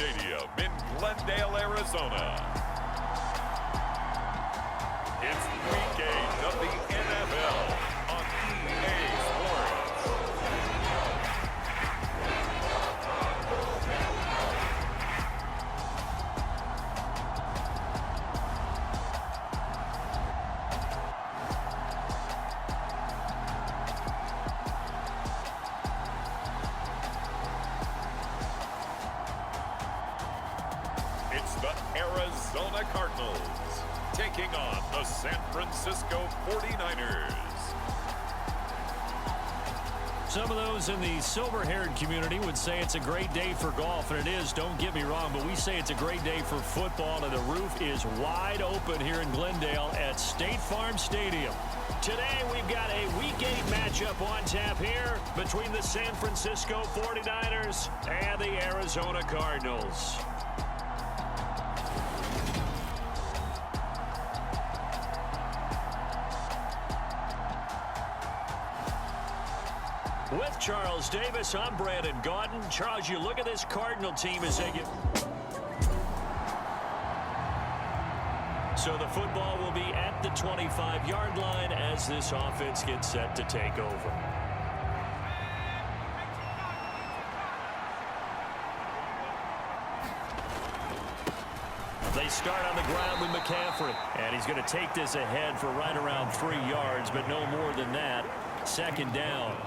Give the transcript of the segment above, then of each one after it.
Stadium in Glendale, Arizona. It's Week 8 of the NFL on EA Sports. It's the Arizona Cardinals taking on the San Francisco 49ers. Some of those in the silver-haired community would say it's a great day for golf, and it is, don't get me wrong, but we say it's a great day for football, and the roof is wide open here in Glendale at State Farm Stadium. Today, we've got a Week 8 matchup on tap here between the San Francisco 49ers and the Arizona Cardinals. With Charles Davis, I'm Brandon Gaudin. Charles, you look at this Cardinal team as they get... So the football will be at the 25-yard line as this offense gets set to take over. They start on the ground with McCaffrey, and he's going to take this ahead for right around 3 yards, but no more than that. Second down.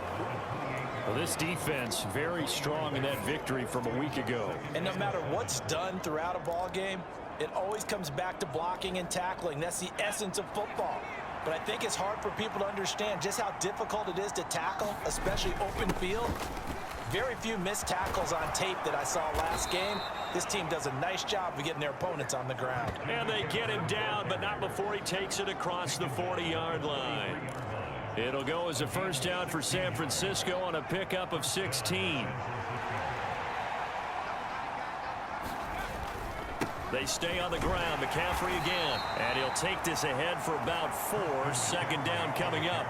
Well, this defense very strong in that victory from a week ago. And no matter what's done throughout a ball game, it always comes back to blocking and tackling. That's the essence of football. But I think it's hard for people to understand just how difficult it is to tackle, especially open field. Very few missed tackles on tape that I saw last game. This team does a nice job of getting their opponents on the ground. And they get him down, but not before he takes it across the 40-yard line. It'll go as a first down for San Francisco on a pickup of 16. They stay on the ground. McCaffrey again. And he'll take this ahead for about 4. Second down coming up.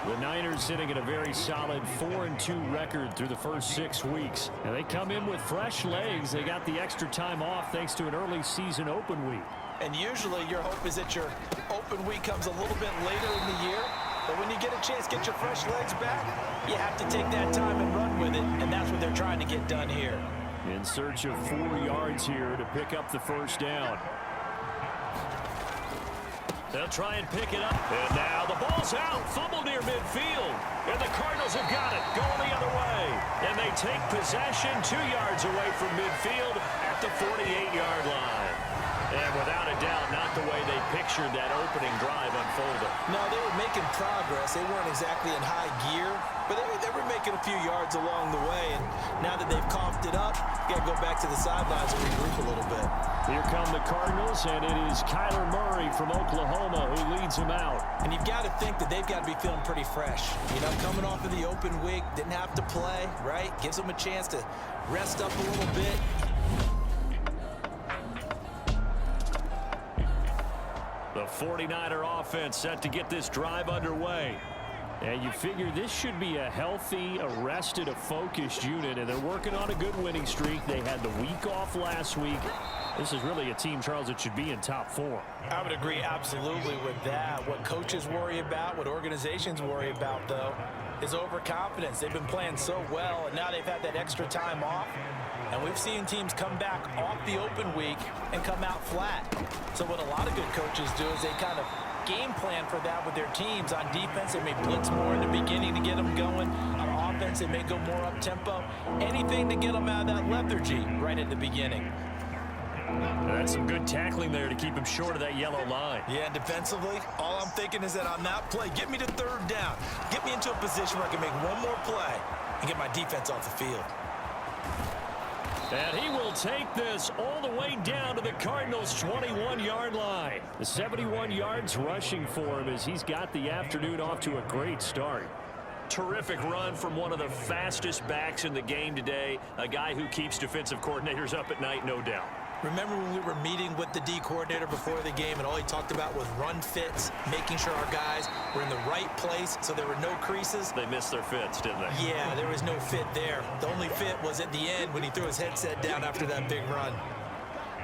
The Niners sitting at a very solid 4-2 record through the first 6 weeks. And they come in with fresh legs. They got the extra time off thanks to an early season open week. And usually your hope is that your open week comes a little bit later in the year. But when you get a chance to get your fresh legs back, you have to take that time and run with it, and that's what they're trying to get done here. In search of 4 yards here to pick up the first down. They'll try and pick it up. And now the ball's out. Fumble near midfield. And the Cardinals have got it. Going the other way. And they take possession 2 yards away from midfield at the 48-yard line. And without a doubt, not the way they pictured that opening drive unfolding. No, they were making progress. They weren't exactly in high gear, but they were making a few yards along the way. And now that they've coughed it up, got to go back to the sidelines and regroup a little bit. Here come the Cardinals, and it is Kyler Murray from Oklahoma who leads them out. And you've got to think that they've got to be feeling pretty fresh. You know, coming off of the open week, didn't have to play, right? Gives them a chance to rest up a little bit. The 49er offense set to get this drive underway. And you figure this should be a healthy, a rested, a focused unit, and they're working on a good winning streak. They had the week off last week. This is really a team, Charles, that should be in top 4. I would agree absolutely with that. What coaches worry about, what organizations worry about, though, is overconfidence. They've been playing so well, and now they've had that extra time off. And we've seen teams come back off the open week and come out flat. So what a lot of good coaches do is they kind of game plan for that with their teams. On defense, they may blitz more in the beginning to get them going. On offense, they may go more up-tempo. Anything to get them out of that lethargy right at the beginning. That's some good tackling there to keep him short of that yellow line. Yeah, and defensively, all I'm thinking is that on that play, get me to third down. Get me into a position where I can make one more play and get my defense off the field. And he will take this all the way down to the Cardinals' 21-yard line. The 71 yards rushing for him as he's got the afternoon off to a great start. Terrific run from one of the fastest backs in the game today. A guy who keeps defensive coordinators up at night, no doubt. Remember when we were meeting with the D coordinator before the game and all he talked about was run fits, making sure our guys were in the right place so there were no creases? They missed their fits, didn't they? Yeah, there was no fit there. The only fit was at the end when he threw his headset down after that big run.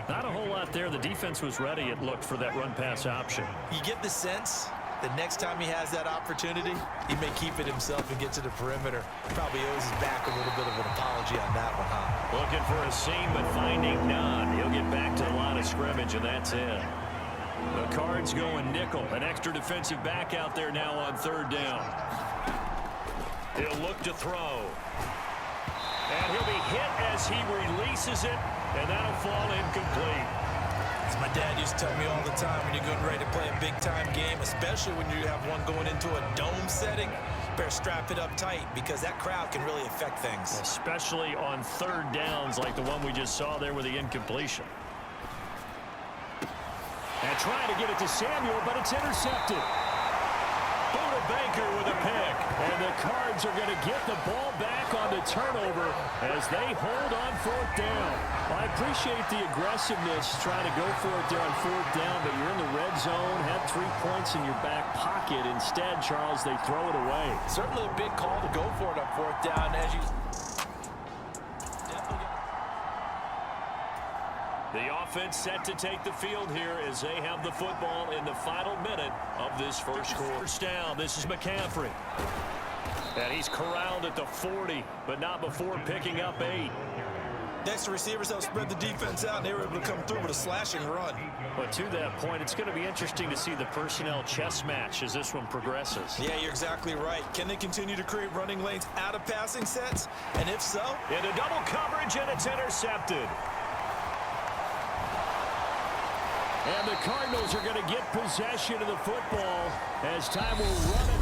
Not a whole lot there. The defense was ready, it looked, for that run-pass option. You get the sense the next time he has that opportunity, he may keep it himself and get to the perimeter. Probably owes his back a little bit of an apology on that one, huh? Looking for a seam, but finding none. He'll get back to the line of scrimmage, and that's it. The Cards going nickel. An extra defensive back out there now on third down. He'll look to throw. And he'll be hit as he releases it, and that'll fall incomplete. As my dad used to tell me all the time, when you're getting ready to play a big-time game, especially when you have one going into a dome setting, better strap it up tight because that crowd can really affect things. Especially on third downs like the one we just saw there with the incompletion. And trying to get it to Samuel, but it's intercepted. Buda Baker with a pick. And the Cards are going to get the ball back on the turnover as they hold on fourth down. I appreciate the aggressiveness trying to go for it there on fourth down, but you're in the red zone, have 3 points in your back pocket. Instead, Charles, they throw it away. Certainly a big call to go for it on fourth down as you... The offense set to take the field here as they have the football in the final minute of this first quarter. First down, this is McCaffrey. And he's corralled at the 40, but not before picking up 8. Next, the receivers help spread the defense out, and they were able to come through with a slashing run. But to that point, it's going to be interesting to see the personnel chess match as this one progresses. Yeah, you're exactly right. Can they continue to create running lanes out of passing sets? And if so... Into double coverage, and it's intercepted. And the Cardinals are going to get possession of the football as time will run it.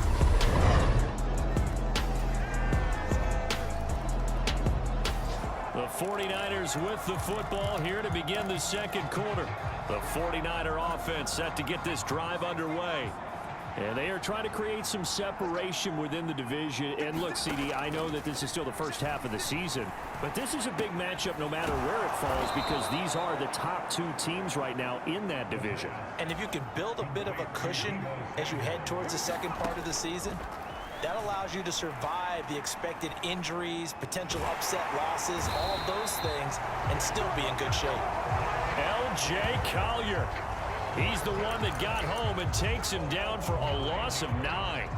The 49ers with the football here to begin the second quarter. The 49er offense set to get this drive underway. And they are trying to create some separation within the division. And look, CD, I know that this is still the first half of the season, but this is a big matchup no matter where it falls because these are the top 2 teams right now in that division. And if you can build a bit of a cushion as you head towards the second part of the season, that allows you to survive the expected injuries, potential upset losses, all of those things, and still be in good shape. L.J. Collier. He's the one that got home and takes him down for a loss of 9.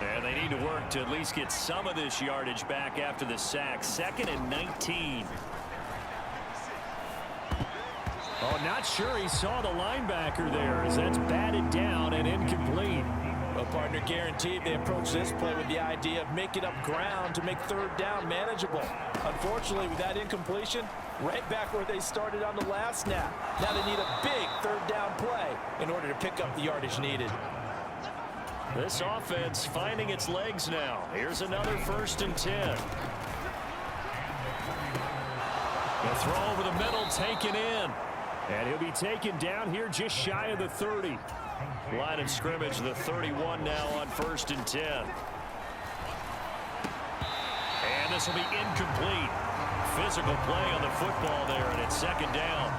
And they need to work to at least get some of this yardage back after the sack. 2nd and 19. Oh, not sure he saw the linebacker there as that's batted down and incomplete. Well, partner, guaranteed they approach this play with the idea of making up ground to make third down manageable. Unfortunately, with that incompletion, right back where they started on the last snap. Now they need a big third down play in order to pick up the yardage needed. This offense finding its legs now. Here's another 1st and 10. The throw over the middle taken in. And he'll be taken down here just shy of the 30. Line of scrimmage, the 31 now on 1st and 10. And this will be incomplete. Physical play on the football there, and it's 2nd down.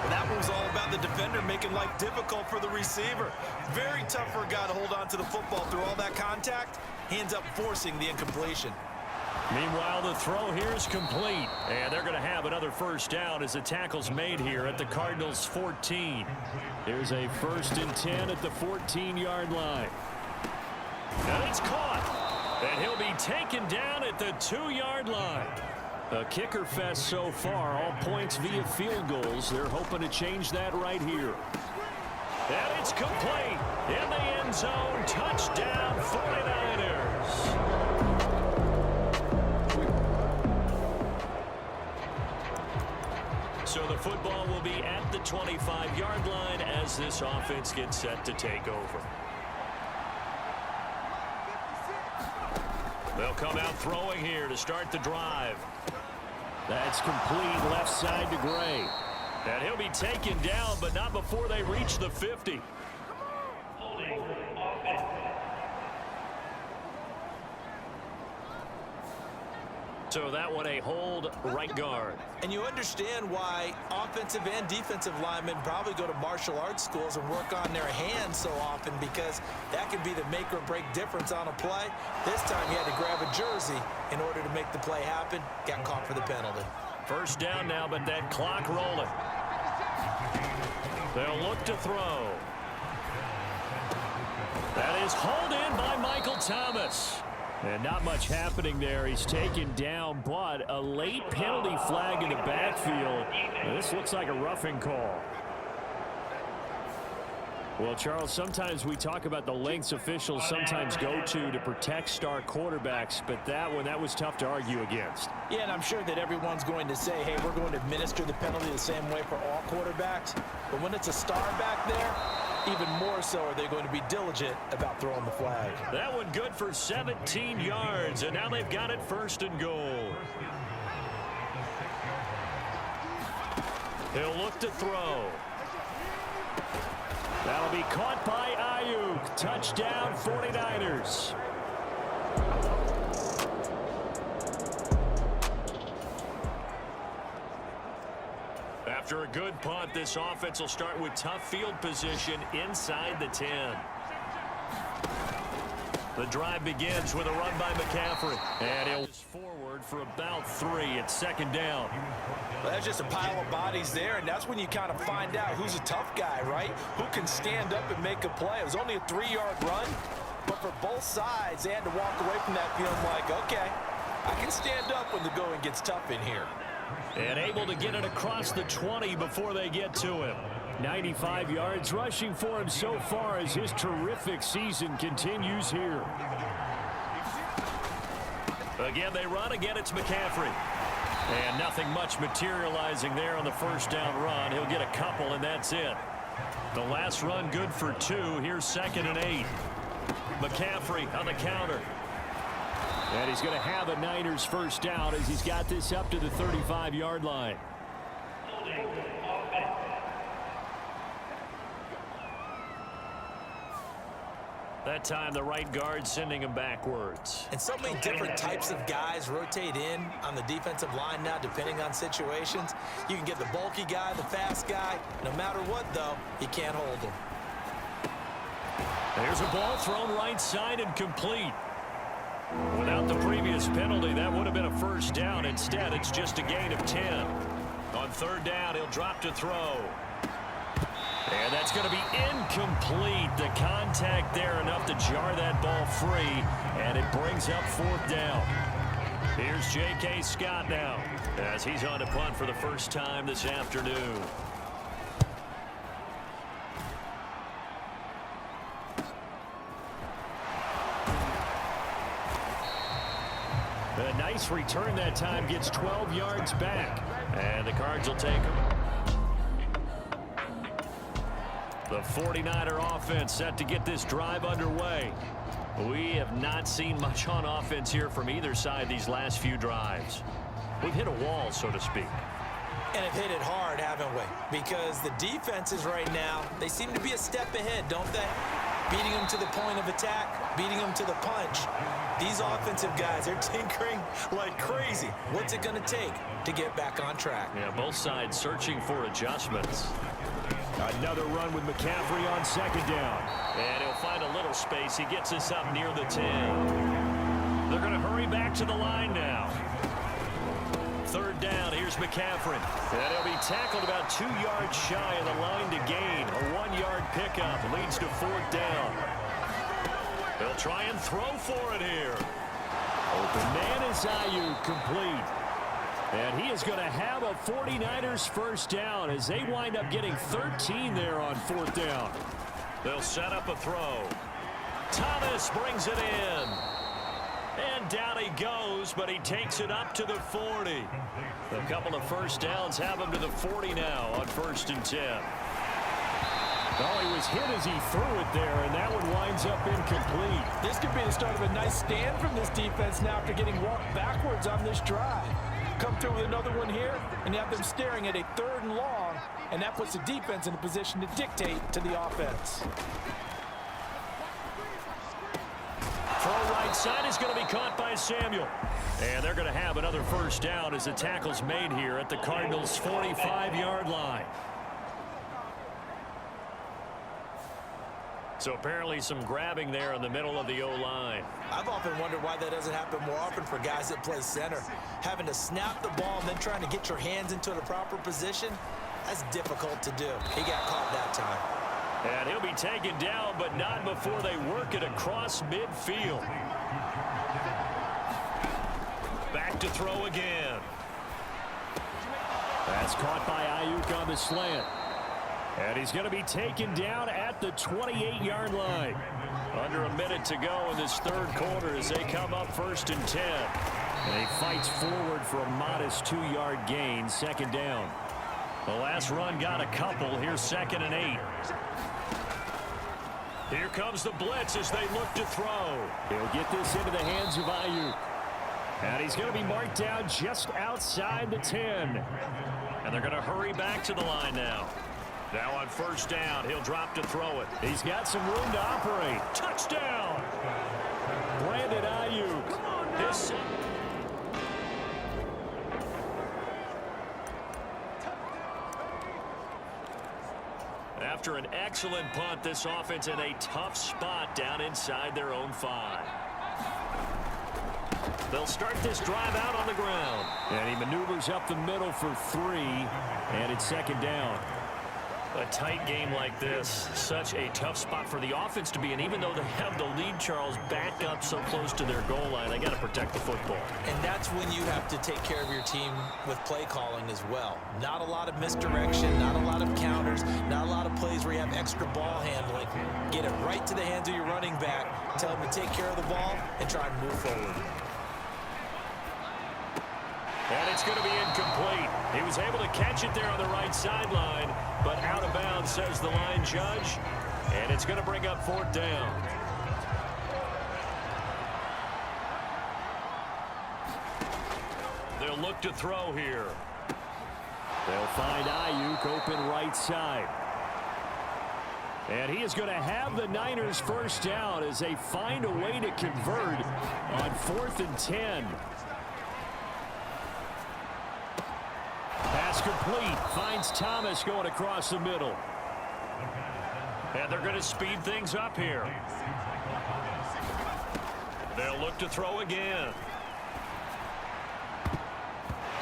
That was all about the defender making life difficult for the receiver. Very tough for a guy to hold on to the football through all that contact. He ends up forcing the incompletion. Meanwhile, the throw here is complete. And they're going to have another 1st down as the tackle's made here at the Cardinals' 14. Here's a 1st and 10 at the 14-yard line. And it's caught. And he'll be taken down at the 2-yard line. A kicker fest so far, all points via field goals. They're hoping to change that right here. And it's complete. In the end zone, touchdown 49ers. So the football will be at the 25-yard line as this offense gets set to take over. They'll come out throwing here to start the drive. That's complete left side to Gray. And he'll be taken down, but not before they reach the 50. So that one a hold right guard. And you understand why offensive and defensive linemen probably go to martial arts schools and work on their hands so often, because that can be the make or break difference on a play. This time he had to grab a jersey in order to make the play happen. Got caught for the penalty. First down now, but that clock rolling. They'll look to throw. That is hauled in by Michael Thomas. And not much happening there. He's taken down, but a late penalty flag in the backfield. This looks like a roughing call. Well, Charles, sometimes we talk about the lengths officials sometimes go to protect star quarterbacks, but that was tough to argue against. Yeah, and I'm sure that everyone's going to say, hey, we're going to administer the penalty the same way for all quarterbacks. But when it's a star back there, even more so are they going to be diligent about throwing the flag. That one good for 17 yards, and now they've got it first and goal. They'll look to throw. That'll be caught by Ayuk. Touchdown, 49ers. After a good punt, this offense will start with tough field position inside the 10. The drive begins with a run by McCaffrey. And he'll forward for about 3. It's second down. Well, that's just a pile of bodies there, and that's when you kind of find out who's a tough guy, right? Who can stand up and make a play. It was only a 3-yard run, but for both sides, they had to walk away from that feeling like, okay, I can stand up when the going gets tough in here. And able to get it across the 20 before they get to him. 95 yards rushing for him so far as his terrific season continues here. Again, they run. Again, it's McCaffrey. And nothing much materializing there on the first down run. He'll get a couple, and that's it. The last run good for 2. Here's 2nd and 8. McCaffrey on the counter. And he's going to have a Niners first down as he's got this up to the 35-yard line. That time the right guard sending him backwards. And so many different types of guys rotate in on the defensive line now depending on situations. You can get the bulky guy, the fast guy. No matter what, though, you can't hold him. There's a ball thrown right side and complete. Without the previous penalty, that would have been a first down. Instead, it's just a gain of 10. On third down, he'll drop to throw. And that's going to be incomplete. The contact there enough to jar that ball free, and it brings up 4th down. Here's J.K. Scott now as he's on to punt for the first time this afternoon. A nice return that time, gets 12 yards back, and the Cards will take him. The 49er offense set to get this drive underway. We have not seen much on offense here from either side these last few drives. We've hit a wall, so to speak. And have hit it hard, haven't we? Because the defenses right now, they seem to be a step ahead, don't they? Beating them to the point of attack, beating them to the punch. These offensive guys are tinkering like crazy. What's it going to take to get back on track? Yeah, both sides searching for adjustments. Another run with McCaffrey on 2nd down. And he'll find a little space. He gets us up near the 10. They're going to hurry back to the line now. 3rd down, here's McCaffrey. And he'll be tackled about 2 yards shy of the line to gain. A 1-yard pickup leads to 4th down. They'll try and throw for it here. Open man is Ayuk, complete. And he is going to have a 49ers first down as they wind up getting 13 there on 4th down. They'll set up a throw. Thomas brings it in. And down he goes, but he takes it up to the 40. A couple of first downs have him to the 40 now on 1st and 10. Oh, he was hit as he threw it there, and that one winds up incomplete. This could be the start of a nice stand from this defense now after getting walked backwards on this drive. Come through with another one here, and you have them staring at a 3rd and long, and that puts the defense in a position to dictate to the offense. Throw right right side is going to be caught by Samuel. And they're going to have another first down as the tackle's made here at the Cardinals' 45-yard line. So apparently some grabbing there in the middle of the O-line. I've often wondered why that doesn't happen more often for guys that play center. Having to snap the ball and then trying to get your hands into the proper position, that's difficult to do. He got caught that time. And he'll be taken down, but not before they work it across midfield. Back to throw again. That's caught by Ayuk on the slant. And he's going to be taken down at the 28-yard line. Under a minute to go in this third quarter as they come up 1st and 10. And he fights forward for a modest 2-yard gain, second down. The last run got a couple. Here's 2nd and 8. Here comes the blitz as they look to throw. He'll get this into the hands of Ayuk. And he's going to be marked down just outside the 10. And they're going to hurry back to the line now. Now on first down, he'll drop to throw it. He's got some room to operate. Touchdown! Brandon Ayuk. This... After an excellent punt, this offense in a tough spot down inside their own 5. They'll start this drive out on the ground. And he maneuvers up the middle for 3, and it's second down. A tight game like this, such a tough spot for the offense to be in. Even though they have the lead, Charles, back up so close to their goal line, they got to protect the football. And that's when you have to take care of your team with play calling as well. Not a lot of misdirection, not a lot of counters, not a lot of plays where you have extra ball handling. Get it right to the hands of your running back, tell him to take care of the ball, and try and move forward. And it's going to be incomplete. He was able to catch it there on the right sideline, but out of bounds, says the line judge. And it's going to bring up 4th down. They'll look to throw here. They'll find Ayuk open right side. And he is going to have the Niners first down as they find a way to convert on 4th and 10. Pass complete. Finds Thomas going across the middle. And they're going to speed things up here. They'll look to throw again.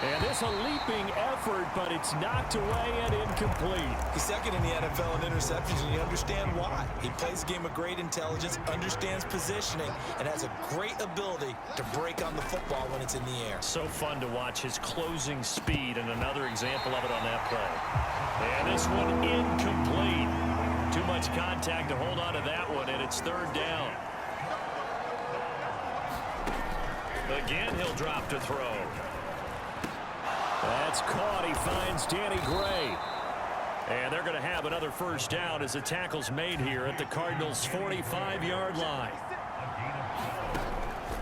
And this a leaping effort, but it's knocked away and incomplete. He's second in the NFL in interceptions, and you understand why. He plays a game of great intelligence, understands positioning, and has a great ability to break on the football when it's in the air. So fun to watch his closing speed, and another example of it on that play. And this one incomplete. Too much contact to hold on to that one, and it's 3rd down. Again, he'll drop to throw. That's caught. He finds Danny Gray. And they're going to have another first down as the tackle's made here at the Cardinals' 45-yard line.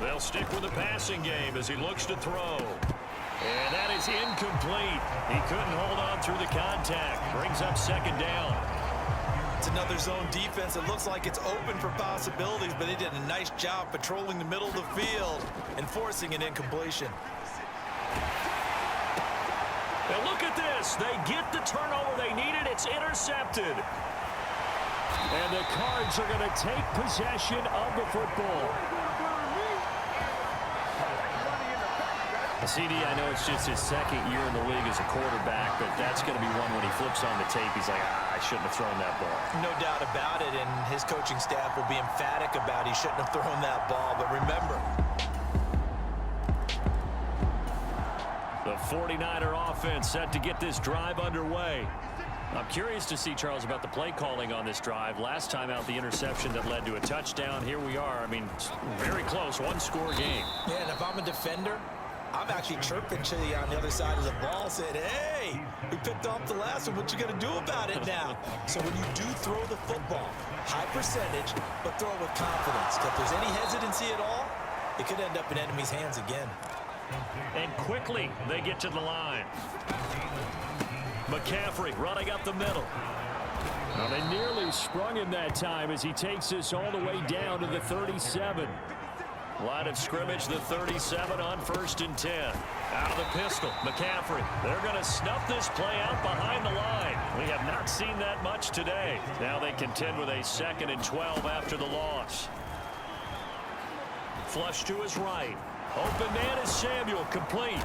They'll stick with the passing game as he looks to throw. And that is incomplete. He couldn't hold on through the contact. Brings up 2nd down. It's another zone defense. It looks like it's open for possibilities, but they did a nice job patrolling the middle of the field and forcing an incompletion. Now look at this. They get the turnover they needed. It's intercepted. And the Cards are going to take possession of the football. CD, I know it's just his 2nd year in the league as a quarterback, but that's going to be one when he flips on the tape. He's like, I shouldn't have thrown that ball. No doubt about it, and his coaching staff will be emphatic about he shouldn't have thrown that ball. But remember, the 49er offense set to get this drive underway. I'm curious to see, Charles, about the play calling on this drive. Last time out, the interception that led to a touchdown. Here we are. I mean, very close, one-score game. Yeah, and if I'm a defender, I'm actually chirping to you on the other side of the ball, saying, hey, we picked off the last one. What you going to do about it now? So when you do throw the football, high percentage, but throw it with confidence. If there's any hesitancy at all, it could end up in enemy's hands again. And quickly, they get to the line. McCaffrey running up the middle. Well, they nearly sprung him that time as he takes this all the way down to the 37. Line of scrimmage, the 37 on 1st and 10. Out of the pistol, McCaffrey. They're going to snuff this play out behind the line. We have not seen that much today. Now they contend with a 2nd and 12 after the loss. Flush to his right. Open man is Samuel, complete.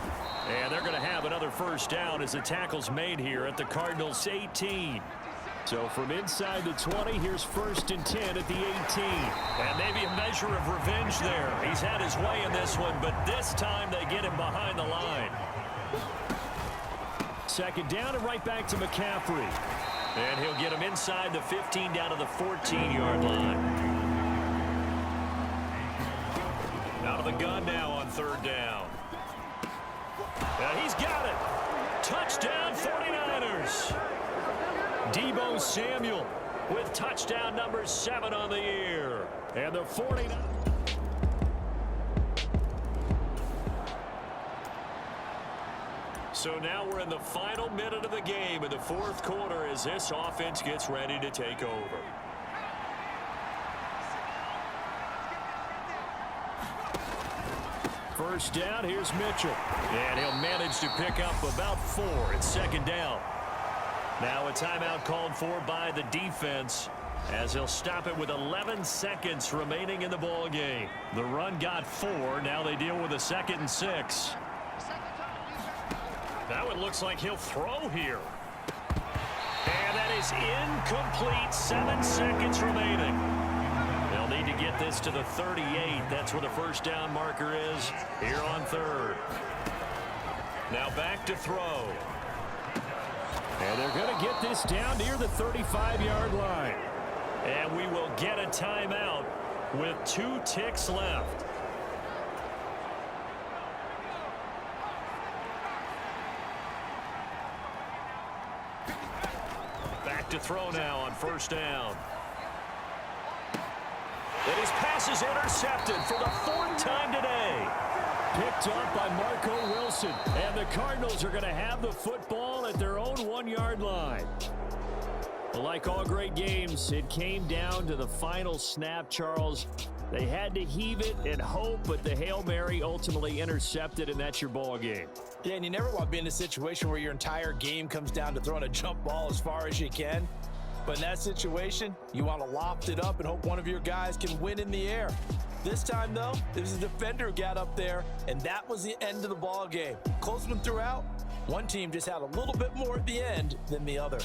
And they're going to have another first down as the tackle's made here at the Cardinals' 18. So from inside the 20, here's 1st and 10 at the 18. And maybe a measure of revenge there. He's had his way in this one, but this time they get him behind the line. 2nd down and right back to McCaffrey. And he'll get him inside the 15 down to the 14-yard line. Out of the gun now on 3rd down. And he's got it. Touchdown 49ers. Deebo Samuel with touchdown number 7 on the year. And the 49ers. So now we're in the final minute of the game in the 4th quarter as this offense gets ready to take over. First down, here's Mitchell. And he'll manage to pick up about 4 at 2nd down. Now a timeout called for by the defense as he'll stop it with 11 seconds remaining in the ball game. The run got 4. Now they deal with a 2nd and 6. Now it looks like he'll throw here. And that is incomplete. 7 seconds remaining. They'll need to get this to the 38. That's where the first down marker is here on 3rd. Now back to throw. And they're going to get this down near the 35-yard line. And we will get a timeout with 2 ticks left. Back to throw now on 1st down. And his pass is intercepted for the 4th time today. Picked up by Marco Wilson. And the Cardinals are going to have the football at their own 1-yard line. Well, like all great games, it came down to the final snap, Charles. They had to heave it and hope, but the Hail Mary ultimately intercepted, and that's your ball game. Yeah, and you never want to be in a situation where your entire game comes down to throwing a jump ball as far as you can. But in that situation, you want to loft it up and hope one of your guys can win in the air. This time, though, it was a defender who got up there, and that was the end of the ball game. Close one throughout. One team just had a little bit more at the end than the other.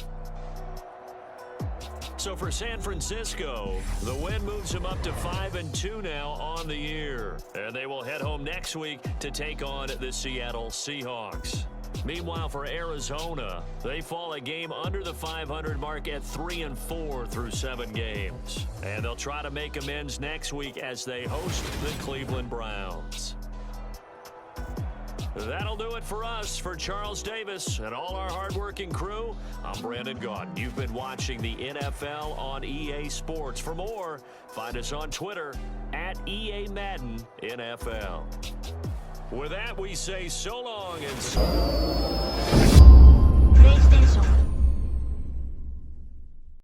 So for San Francisco, the win moves them up to 5-2 now on the year. And they will head home next week to take on the Seattle Seahawks. Meanwhile, for Arizona, they fall a game under the 500 mark at 3-4 through 7 games. And they'll try to make amends next week as they host the Cleveland Browns. That'll do it for us. For Charles Davis and all our hardworking crew, I'm Brandon Gaudin. You've been watching the NFL on EA Sports. For more, find us on Twitter at EA Madden NFL. With that, we say so long and so